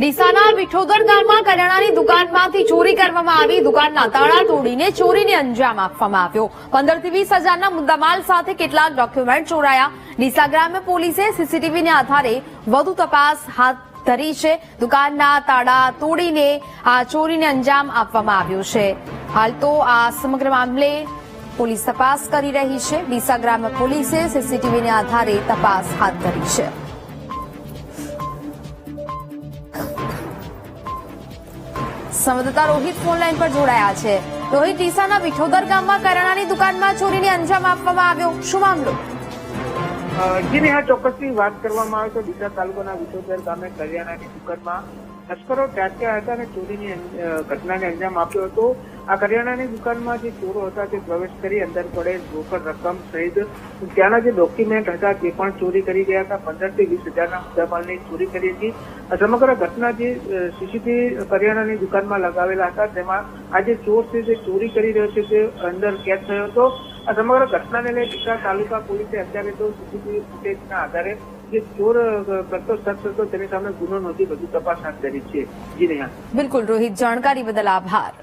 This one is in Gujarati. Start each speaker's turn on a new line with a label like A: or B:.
A: ડીસાના વિઠોદર ગામમાં કરિયાણાની દુકાનમાંથી ચોરી કરવામાં આવી. દુકાનના તાળા તોડીને ચોરીને અંજામ આપવામાં આવ્યો. 15 થી 20 હજારના મુદ્દામાલ સાથે કેટલાક ડોક્યુમેન્ટ ચોરાયા. ડીસા ગ્રામ્ય પોલીસે સીસીટીવીના આધારે વધુ તપાસ હાથ ધરી છે. દુકાનના તાળા તોડીને આ ચોરીને અંજામ આપવામાં આવ્યો છે. હાલ તો આ સમગ્ર મામલે પોલીસ તપાસ કરી રહી છે. ડીસા ગ્રામ્ય પોલીસે સીસીટીવીના આધારે તપાસ હાથ ધરી છે. સંવાદદાતા રોહિત ફોનલાઈન પર જોડાયા છે. રોહિત, ડીસાના વિઠોદર ગામમાં કરિયાણાની દુકાનમાં ચોરીને અંજામ આપવામાં આવ્યો, શું મામલો?
B: જી નેહા, ચોક્કસથી વાત કરવામાં આવે તો ડીસા તાલુકાના વિઠોદર ગામે કરિયાણાની દુકાનમાં તસ્કરો ત્રાટક્યા હતા અને ચોરીની ઘટનાને અંજામ આપ્યો હતો. આ કરિયાણાની દુકાનમાં જે ચોરો હતા તે પ્રવેશ કરી અંદર પડેલ રોકડ રકમ સહિત ત્યાંના જે ડોક્યુમેન્ટ હતા તે પણ ચોરી કરી ગયા હતા. 15 થી 20 હજારના મુદ્દામાલની ચોરી કરી હતી. સમગ્ર ઘટના જે સીસીટીવી કરિયાણાની દુકાનમાં લગાવેલા હતા તેમાં આ જે ચોર છે તે ચોરી કરી રહ્યો છે તે અંદર કેદ થયો હતો. આ સમગ્ર ઘટનાને લઈ ડીસા તાલુકા પોલીસે અત્યારે તો સીસીટીવી ફૂટેજના આધારે જે ચોર કરતો શખ્સ હતો તેની સામે ગુનો નોંધી વધુ તપાસ હાથ ધરી છે. જી નેહા.
A: બિલકુલ રોહિત, જાણકારી બદલ આભાર.